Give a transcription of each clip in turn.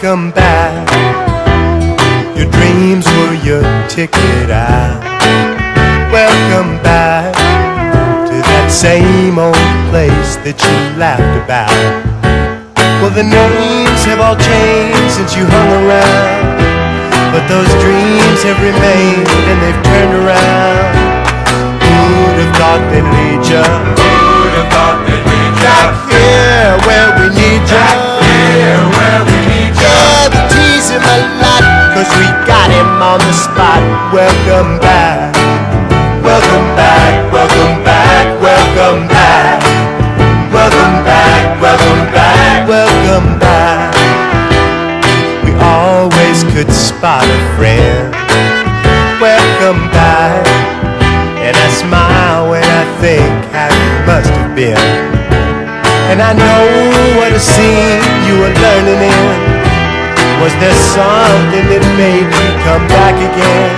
welcome back. Your dreams were your ticket out. Welcome back to that same old place that you laughed about. Well, the names have all changed since you hung around, but those dreams have remained and they've turned around. Who'd have thought they'd lead ya? Who'd have thought they'd lead ya? Back here where we need ya. Back here where we need ya. Yeah, we tease him a lot, 'cause we got him on the spot. Welcome back. Welcome back, welcome back, welcome back. Welcome back, welcome back, welcome back. We always could spot a friend. Welcome back. And I smile when I think how you must have been. And I know what a scene you were learning in. Was there something that made you come back again?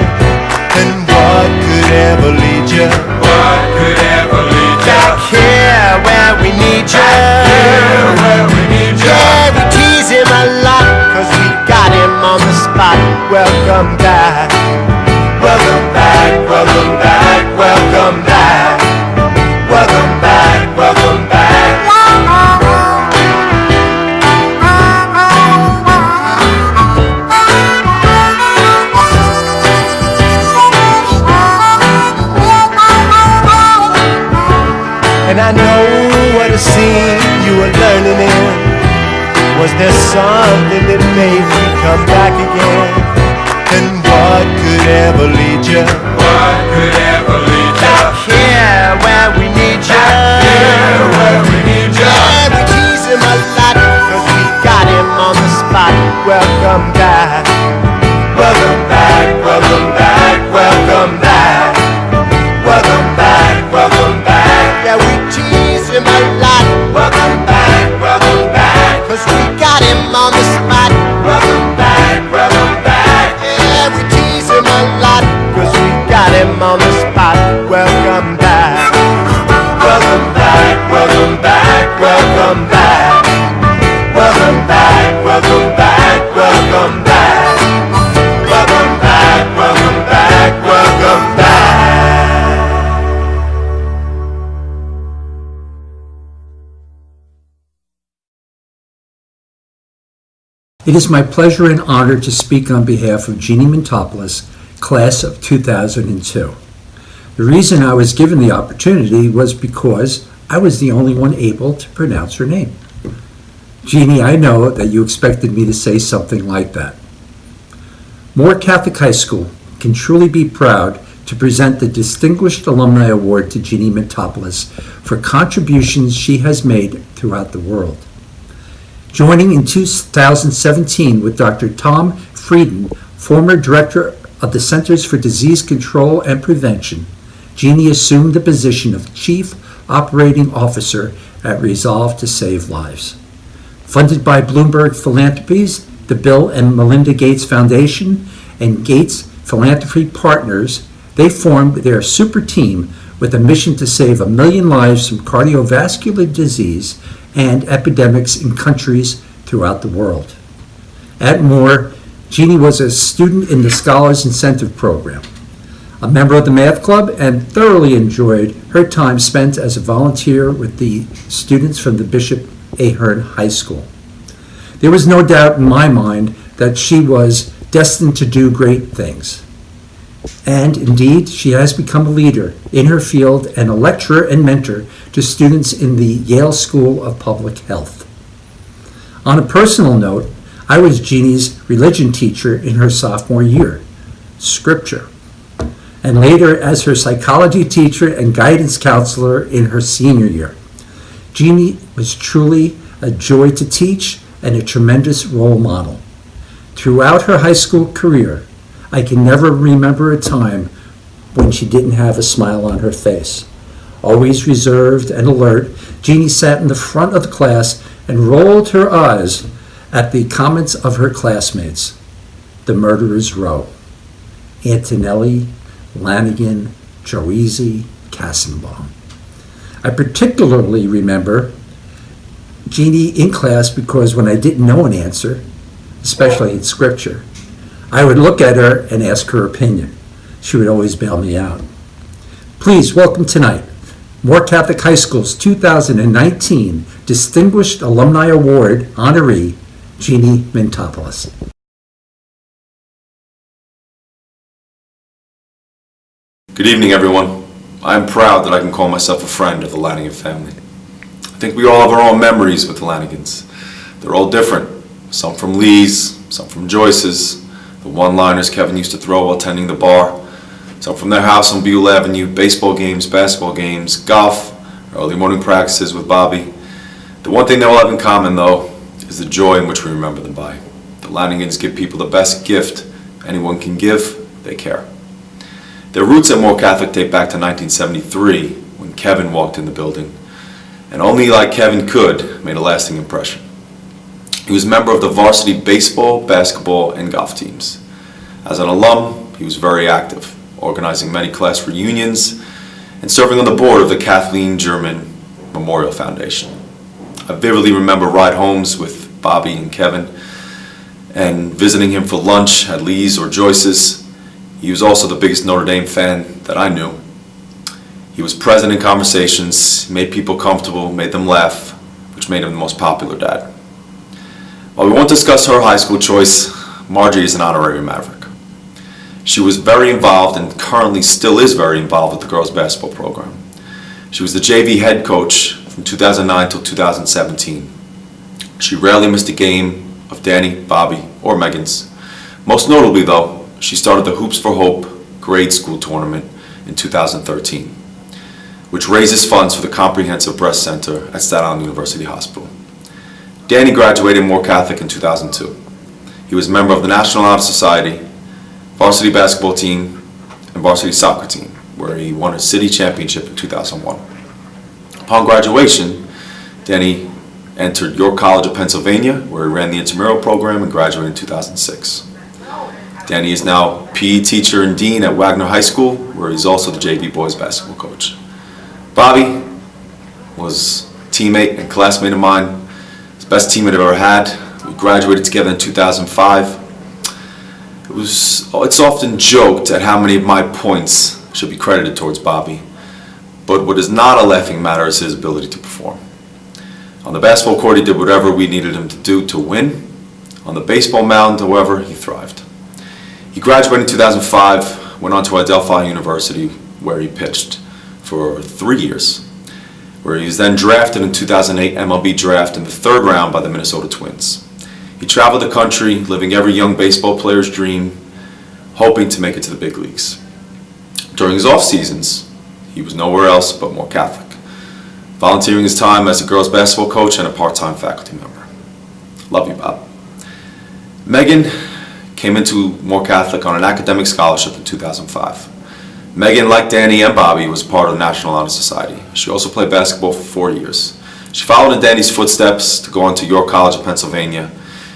And what could ever lead you? What could ever lead ya? Back here where we need you. Back here where we need ya. Yeah, we tease him a lot, 'cause we got him on the spot. Welcome back. Welcome back, welcome back, welcome back. Welcome back, welcome back. And I know what a scene you were learning in. Was there something that made you come back again? And what could ever lead you? What could ever lead ya? Back here where we need you. Back here where we need ya. Yeah, we tease him a lot, 'cause we got him on the spot. Welcome back. Welcome back, welcome back, welcome back. Welcome back, welcome back. Yeah, we tease him a lot. Welcome back, 'cause we got him on the spot. Welcome back, yeah, we tease him a lot, 'cause we got him on the spot. Welcome back. Welcome back, welcome back, welcome back. Welcome back, welcome back, welcome back. Welcome back, welcome back, welcome back. It is my pleasure and honor to speak on behalf of Jeannie Mentopoulos, class of 2002. The reason I was given the opportunity was because I was the only one able to pronounce her name. Jeannie, I know that you expected me to say something like that. Moore Catholic High School can truly be proud to present the Distinguished Alumni Award to Jeannie Mentopoulos for contributions she has made throughout the world. Joining in 2017 with Dr. Tom Frieden, former director of the Centers for Disease Control and Prevention, Jeannie assumed the position of Chief Operating Officer at Resolve to Save Lives. Funded by Bloomberg Philanthropies, the Bill and Melinda Gates Foundation, and Gates Philanthropy Partners, they formed their super team with a mission to save 1 million lives from cardiovascular disease and epidemics in countries throughout the world. At Moore, Jeannie was a student in the Scholars Incentive Program, a member of the Math Club, and thoroughly enjoyed her time spent as a volunteer with the students from the Bishop Ahern High School. There was no doubt in my mind that she was destined to do great things. And indeed, she has become a leader in her field and a lecturer and mentor to students in the Yale School of Public Health. On a personal note, I was Jeannie's religion teacher in her sophomore year, Scripture, and later as her psychology teacher and guidance counselor in her senior year. Jeannie was truly a joy to teach and a tremendous role model. Throughout her high school career, I can never remember a time when she didn't have a smile on her face. Always reserved and alert, Jeannie sat in the front of the class and rolled her eyes at the comments of her classmates. The Murderer's Row, Antonelli, Lanigan, Troisi, Kassenbaum. I particularly remember Jeannie in class because when I didn't know an answer, especially in Scripture. I would look at her and ask her opinion. She would always bail me out. Please welcome tonight, Moore Catholic High School's 2019 Distinguished Alumni Award honoree, Jeannie Mintopoulos. Good evening, everyone. I am proud that I can call myself a friend of the Lanigan family. I think we all have our own memories with the Lanigans. They're all different. Some from Lee's, some from Joyce's, the one-liners Kevin used to throw while tending the bar, some from their house on Buell Avenue, baseball games, basketball games, golf, early morning practices with Bobby. The one thing they all have in common, though, is the joy in which we remember them by. The Lanigans give people the best gift anyone can give. They care. Their roots at Moore Catholic date back to 1973, when Kevin walked in the building, and only like Kevin could, made a lasting impression. He was a member of the varsity baseball, basketball, and golf teams. As an alum, he was very active, organizing many class reunions and serving on the board of the Kathleen German Memorial Foundation. I vividly remember ride homes with Bobby and Kevin and visiting him for lunch at Lee's or Joyce's. He was also the biggest Notre Dame fan that I knew. He was present in conversations, made people comfortable, made them laugh, which made him the most popular dad. While we won't discuss her high school choice, Margie is an honorary Maverick. She was very involved and currently still is very involved with the girls basketball program. She was the JV head coach from 2009 till 2017. She rarely missed a game of Danny, Bobby, or Megan's. Most notably, though, she started the Hoops for Hope grade school tournament in 2013, which raises funds for the Comprehensive Breast Center at Staten Island University Hospital. Danny graduated Moore Catholic in 2002. He was a member of the National Honor Society, varsity basketball team, and varsity soccer team, where he won a city championship in 2001. Upon graduation, Danny entered York College of Pennsylvania, where he ran the intramural program and graduated in 2006. Danny is now PE teacher and dean at Wagner High School, where he's also the JV boys basketball coach. Bobby was a teammate and classmate of mine, his best teammate I've ever had. We graduated together in 2005. It's often joked at how many of my points should be credited towards Bobby, but what is not a laughing matter is his ability to perform. On the basketball court, he did whatever we needed him to do to win. On the baseball mound, however, he thrived. He graduated in 2005, went on to Adelphi University, where he pitched for 3 years, where he was then drafted in 2008 MLB draft in the third round by the Minnesota Twins. He traveled the country, living every young baseball player's dream, hoping to make it to the big leagues. During his off seasons, he was nowhere else but Moore Catholic, volunteering his time as a girls basketball coach and a part-time faculty member. Love you, Bob. Megan came into Moore Catholic on an academic scholarship in 2005. Megan, like Danny and Bobby, was part of the National Honor Society. She also played basketball for 4 years. She followed in Danny's footsteps to go on to York College of Pennsylvania,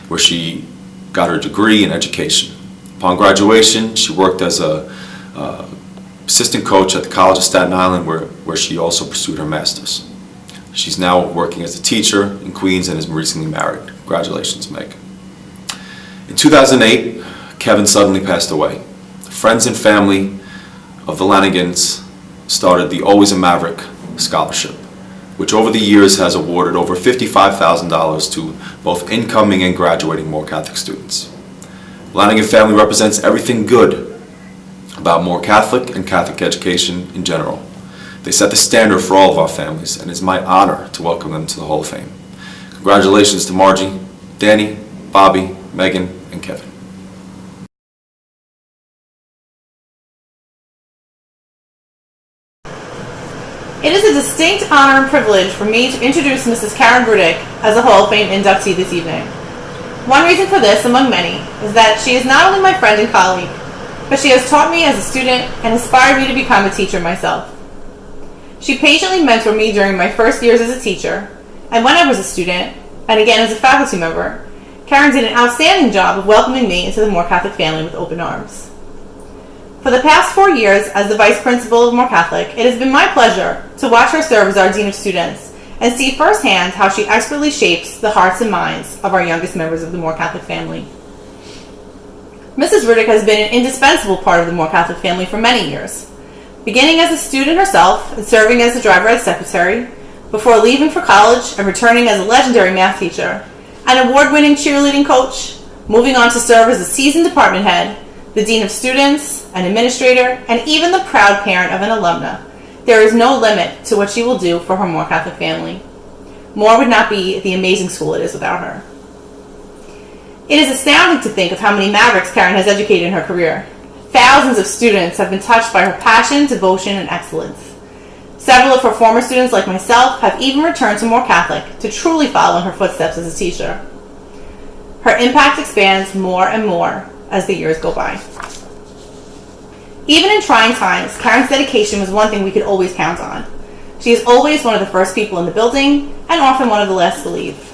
where she got her degree in education. Upon graduation, she worked as a assistant coach at the College of Staten Island, where she also pursued her master's. She's now working as a teacher in Queens and is recently married. Congratulations, Meg. In 2008, Kevin suddenly passed away. Friends and family of the Lanigans started the Always a Maverick Scholarship, which over the years has awarded over $55,000 to both incoming and graduating Moore Catholic students. The Lanigan family represents everything good about Moore Catholic and Catholic education in general. They set the standard for all of our families, and it's my honor to welcome them to the Hall of Fame. Congratulations to Margie, Danny, Bobby, Megan, and Kevin. It is a distinct honor and privilege for me to introduce Mrs. Karen Grudick as a Hall of Fame inductee this evening. One reason for this, among many, is that she is not only my friend and colleague, but she has taught me as a student and inspired me to become a teacher myself. She patiently mentored me during my first years as a teacher, and when I was a student, and again as a faculty member, Karen did an outstanding job of welcoming me into the Moore Catholic family with open arms. For the past 4 years as the Vice Principal of Moore Catholic, it has been my pleasure to watch her serve as our Dean of Students and see firsthand how she expertly shapes the hearts and minds of our youngest members of the Moore Catholic family. Mrs. Rudick has been an indispensable part of the Moore Catholic family for many years, beginning as a student herself and serving as the driver ed secretary, before leaving for college and returning as a legendary math teacher, an award-winning cheerleading coach, moving on to serve as a seasoned department head, the dean of students, an administrator, and even the proud parent of an alumna. There is no limit to what she will do for her Moore Catholic family. Moore would not be the amazing school it is without her. It is astounding to think of how many Mavericks Karen has educated in her career. Thousands of students have been touched by her passion, devotion, and excellence. Several of her former students, like myself, have even returned to Moore Catholic to truly follow in her footsteps as a teacher. Her impact expands more and more as the years go by. Even in trying times, Karen's dedication was one thing we could always count on. She is always one of the first people in the building and often one of the last to leave.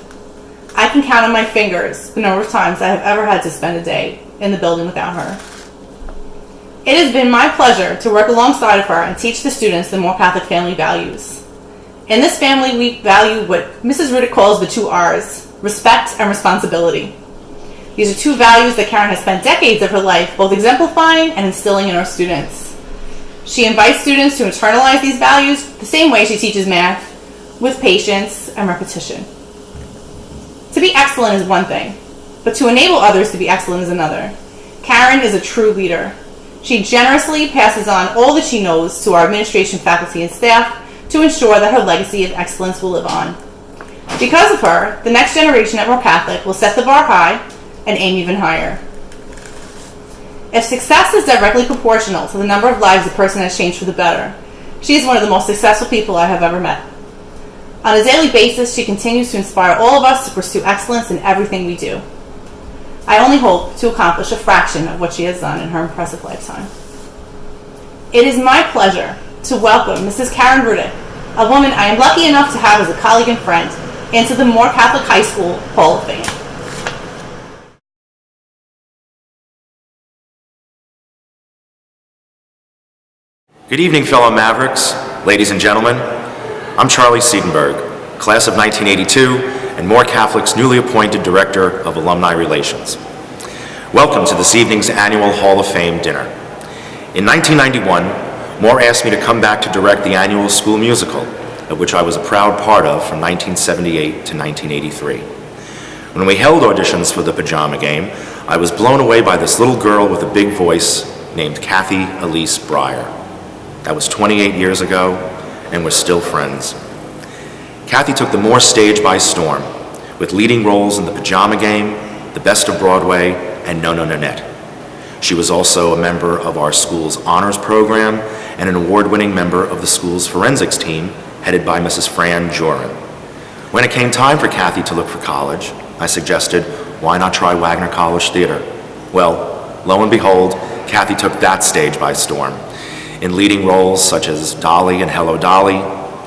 I can count on my fingers the number of times I have ever had to spend a day in the building without her. It has been my pleasure to work alongside of her and teach the students the Moore Catholic family values. In this family, we value what Mrs. Rudick calls the 2 R's, respect and responsibility. These are 2 values that Karen has spent decades of her life both exemplifying and instilling in our students. She invites students to internalize these values the same way she teaches math, with patience and repetition. To be excellent is one thing, but to enable others to be excellent is another. Karen is a true leader. She generously passes on all that she knows to our administration, faculty, and staff to ensure that her legacy of excellence will live on. Because of her, the next generation at Moore Catholic will set the bar high and aim even higher. If success is directly proportional to the number of lives a person has changed for the better, she is one of the most successful people I have ever met. On a daily basis, she continues to inspire all of us to pursue excellence in everything we do. I only hope to accomplish a fraction of what she has done in her impressive lifetime. It is my pleasure to welcome Mrs. Karen Rudick, a woman I am lucky enough to have as a colleague and friend, into the Moore Catholic High School Hall of Fame. Good evening, fellow Mavericks, ladies and gentlemen. I'm Charlie Siedenberg, class of 1982, and Moore Catholic's newly appointed Director of Alumni Relations. Welcome to this evening's annual Hall of Fame dinner. In 1991, Moore asked me to come back to direct the annual school musical, of which I was a proud part of from 1978 to 1983. When we held auditions for the Pajama Game, I was blown away by this little girl with a big voice named Kathy Elise Breyer. That was 28 years ago, and we're still friends. Kathy took the Moore stage by storm, with leading roles in The Pajama Game, The Best of Broadway, and No No Nanette. She was also a member of our school's honors program and an award-winning member of the school's forensics team, headed by Mrs. Fran Joran. When it came time for Kathy to look for college, I suggested, why not try Wagner College Theater? Well, lo and behold, Kathy took that stage by storm, in leading roles such as Dolly and Hello Dolly,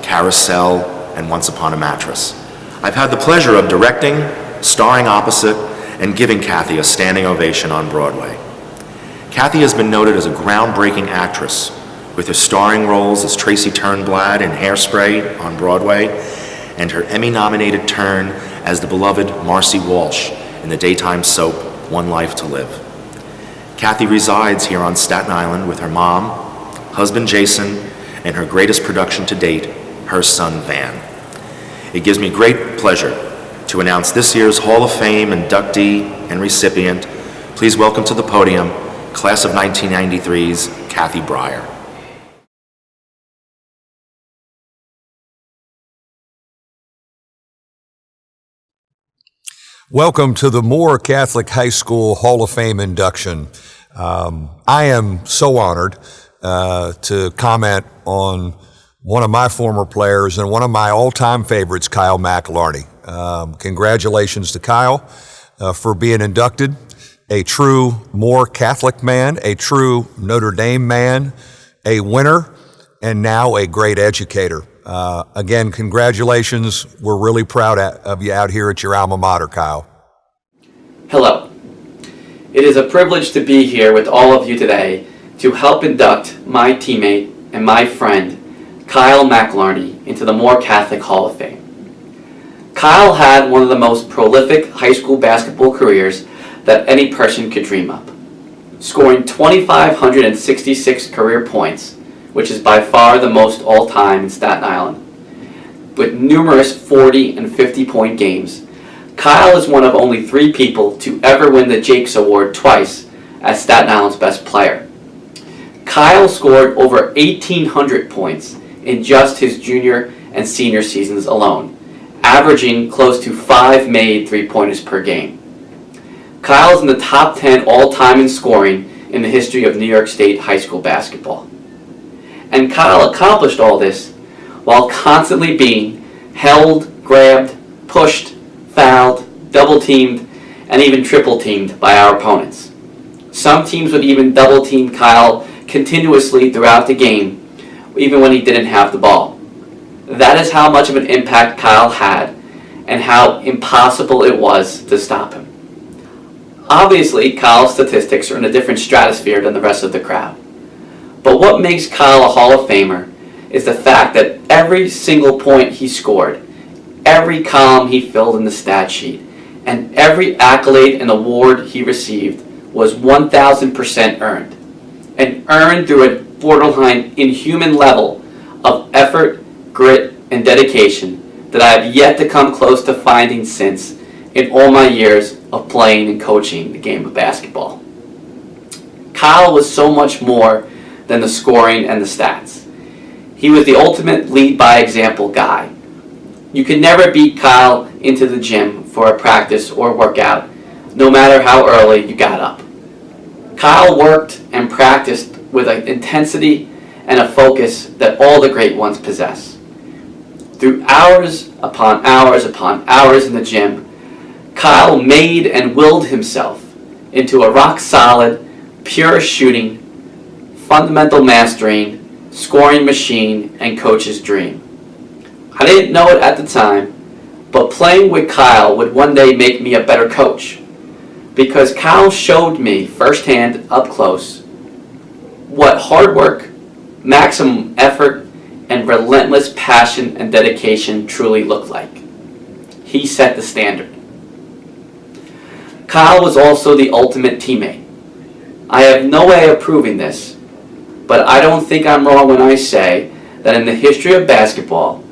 Carousel, and Once Upon a Mattress. I've had the pleasure of directing, starring opposite, and giving Kathy a standing ovation on Broadway. Kathy has been noted as a groundbreaking actress, with her starring roles as Tracy Turnblad in Hairspray on Broadway, and her Emmy-nominated turn as the beloved Marcy Walsh in the daytime soap One Life to Live. Kathy resides here on Staten Island with her mom, husband Jason, and her greatest production to date, her son Van. It gives me great pleasure to announce this year's Hall of Fame inductee and recipient. Please welcome to the podium, class of 1993's Kathy Breyer. Welcome to the Moore Catholic High School Hall of Fame induction. I am so honored to comment on one of my former players and one of my all-time favorites, Kyle McIlarney. Congratulations to Kyle for being inducted. A true Moore Catholic man, a true Notre Dame man, a winner, and now a great educator. Again, congratulations. We're really proud of you out here at your alma mater, Kyle. Hello. It is a privilege to be here with all of you today to help induct my teammate and my friend, Kyle McIlarney, into the Moore Catholic Hall of Fame. Kyle had one of the most prolific high school basketball careers that any person could dream up. scoring 2,566 career points, which is by far the most all-time in Staten Island. With numerous 40 and 50-point games, Kyle is one of only 3 people to ever win the Jakes Award twice as Staten Island's best player. Kyle scored over 1,800 points in just his junior and senior seasons alone, averaging close to 5 made three-pointers per game. Kyle is in the top 10 all-time in scoring in the history of New York State high school basketball. And Kyle accomplished all this while constantly being held, grabbed, pushed, fouled, double-teamed, and even triple-teamed by our opponents. Some teams would even double-team Kyle continuously throughout the game, even when he didn't have the ball. That is how much of an impact Kyle had, and how impossible it was to stop him. Obviously, Kyle's statistics are in a different stratosphere than the rest of the crowd. But what makes Kyle a Hall of Famer is the fact that every single point he scored, every column he filled in the stat sheet, and every accolade and award he received was 1,000% earned. And earned through a borderline inhuman level of effort, grit, and dedication that I have yet to come close to finding since in all my years of playing and coaching the game of basketball. Kyle was so much more than the scoring and the stats. He was the ultimate lead by example guy. You could never beat Kyle into the gym for a practice or workout, no matter how early you got up. Kyle worked and practiced with an intensity and a focus that all the great ones possess. Through hours upon hours upon hours in the gym, Kyle made and willed himself into a rock-solid, pure shooting, fundamental mastering, scoring machine, and coach's dream. I didn't know it at the time, but playing with Kyle would one day make me a better coach, because Kyle showed me firsthand, up close, what hard work, maximum effort, and relentless passion and dedication truly looked like. He set the standard. Kyle was also the ultimate teammate. I have no way of proving this, but I don't think I'm wrong when I say that in the history of basketball,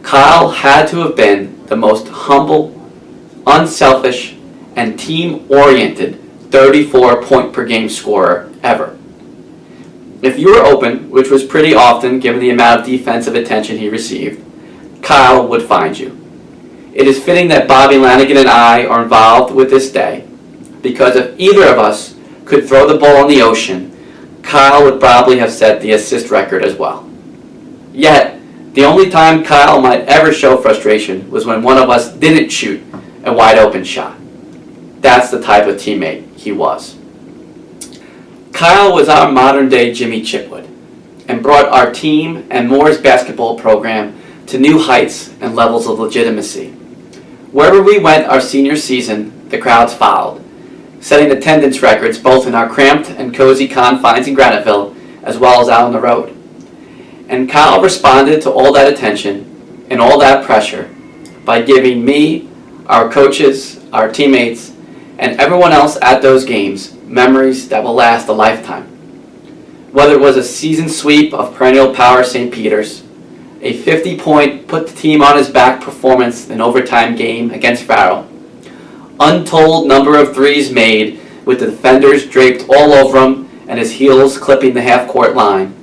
Kyle had to have been the most humble, unselfish, and team-oriented 34-point-per-game scorer ever. If you were open, which was pretty often given the amount of defensive attention he received, Kyle would find you. It is fitting that Bobby Lanigan and I are involved with this day, because if either of us could throw the ball in the ocean, Kyle would probably have set the assist record as well. Yet, the only time Kyle might ever show frustration was when one of us didn't shoot a wide open shot. That's the type of teammate he was. Kyle was our modern day Jimmy Chitwood and brought our team and Moore's basketball program to new heights and levels of legitimacy. Wherever we went our senior season, the crowds followed, setting attendance records both in our cramped and cozy confines in Graniteville as well as out on the road. And Kyle responded to all that attention and all that pressure by giving me, our coaches, our teammates, and everyone else at those games memories that will last a lifetime. Whether it was a season sweep of perennial power St. Peter's, a 50-point put the team on his back performance in overtime game against Farrell, untold number of threes made with the defenders draped all over him and his heels clipping the half-court line,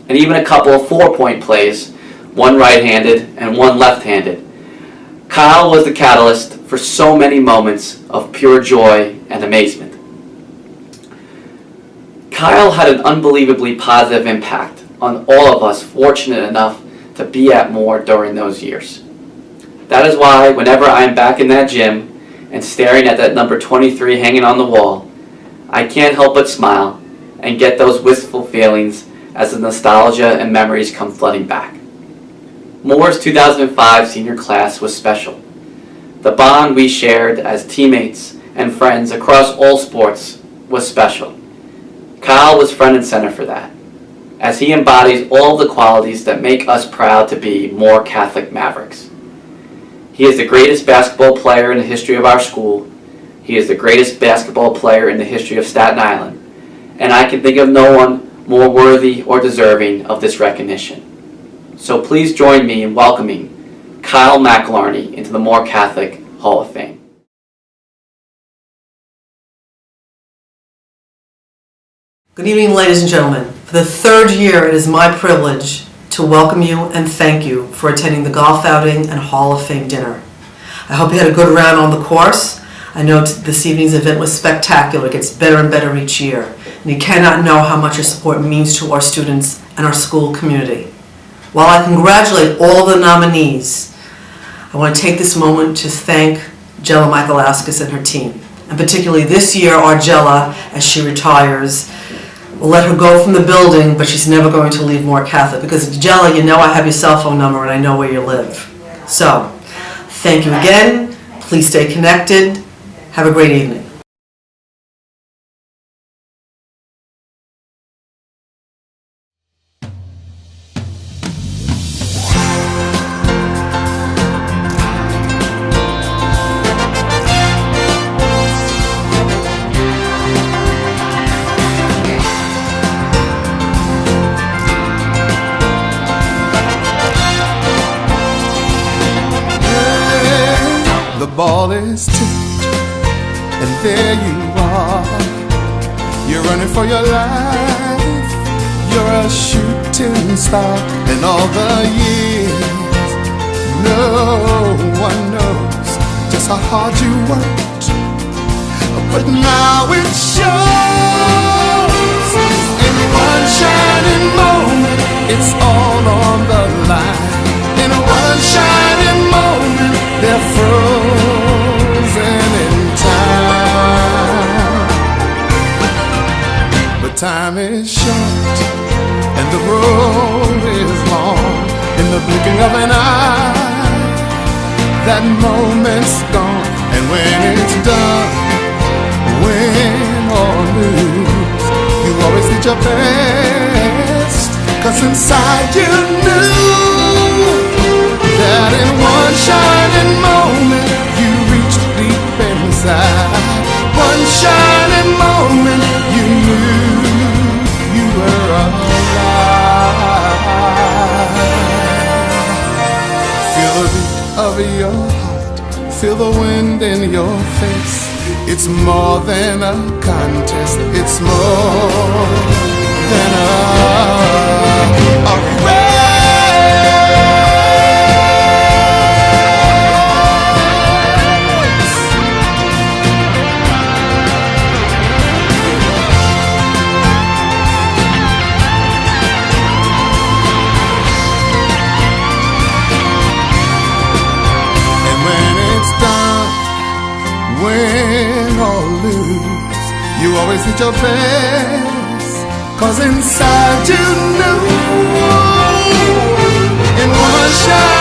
and even a couple of 4-point plays, one right-handed and one left-handed. Kyle was the catalyst for so many moments of pure joy and amazement. Kyle had an unbelievably positive impact on all of us fortunate enough to be at Moore during those years. That is why whenever I am back in that gym and staring at that number 23 hanging on the wall, I can't help but smile and get those wistful feelings as the nostalgia and memories come flooding back. Moore's 2005 senior class was special. The bond we shared as teammates and friends across all sports was special. Kyle was front and center for that, as he embodies all the qualities that make us proud to be Moore Catholic Mavericks. He is the greatest basketball player in the history of our school. He is the greatest basketball player in the history of Staten Island. and I can think of no one more worthy or deserving of this recognition. So please join me in welcoming Kyle McIlharney into the Moore Catholic Hall of Fame. Good evening, ladies and gentlemen. For the third year, it is my privilege to welcome you and thank you for attending the golf outing and Hall of Fame dinner. I hope you had a good round on the course. I know this evening's event was spectacular. It gets better and better each year. And you cannot know how much your support means to our students and our school community. While I congratulate all the nominees, I want to take this moment to thank Jella Michaelauskas and her team. And particularly this year, our Jella, as she retires, we'll let her go from the building, but she's never going to leave Moore Catholic, because Jella, you know I have your cell phone number and I know where you live. So, thank you again. Please stay connected. Have a great evening. The ball is tipped, and there you are. You're running for your life. You're a shooting star. In all the years, no one knows just how hard you worked, but now it shows. In one shining moment, it's all on the line. In one shining moment, they're frozen in time. But time is short and the road is long. In the blinking of an eye, that moment's gone. And when it's done, win or lose, you always did your best, 'cause inside you knew that in one shining moment you reached deep inside. One shining moment you knew you were alive. Feel the beat of your heart, feel the wind in your face. It's more than a contest, it's more than a race. Win or lose, you always did your best, 'cause inside you knew in one shot